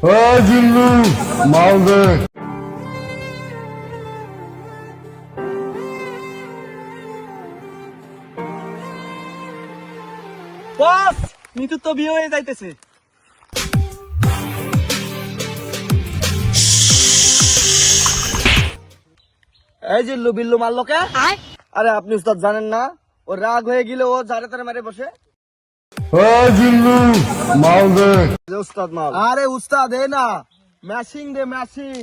ও জিল্লু মাল দে। বস, নিতু তো বিয়ে হয়ে যাইতেছে। এই জিল্লু বিল্লু মারলো কে? আরে আপনি উস্তাদ জানেন না, ও রাগ হয়ে গেলে ও ঝাড়ে তারে মারে বসে। ও জিল্লু মাল দে। উস্তাদ মাল। আরে উস্তাদ এ না, ম্যাশিং দে ম্যাশিং।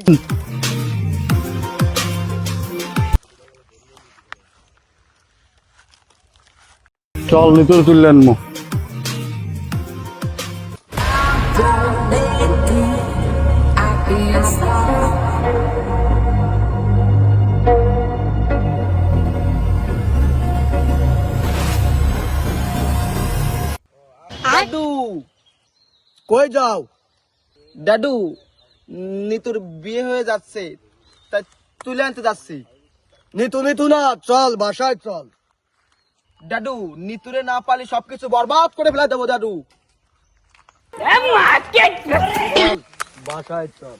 চল নিতর তুললেন মো। দাদু কই যাও? দাদু নিতুর বিয়ে হয়ে যাচ্ছে, তাই তুলে আনতে যাচ্ছি। নিতু নিতু না, চল বাসায় চল। দাদু নিতুরে না পালি সবকিছু বরবাদ করে ফেলা দেবো দাদু। চল, বাসায় চল।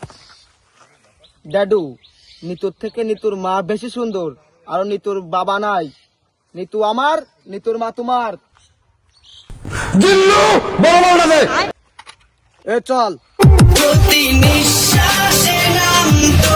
দাদু নিতুর থেকে নিতুর মা বেশি সুন্দর, আর নিতুর বাবা নাই। নিতু আমার, নিতুর মা তোমার। জিল্লু বড় মালটা দে। এ চল। প্রতি নিঃশ্বাসে নাম তো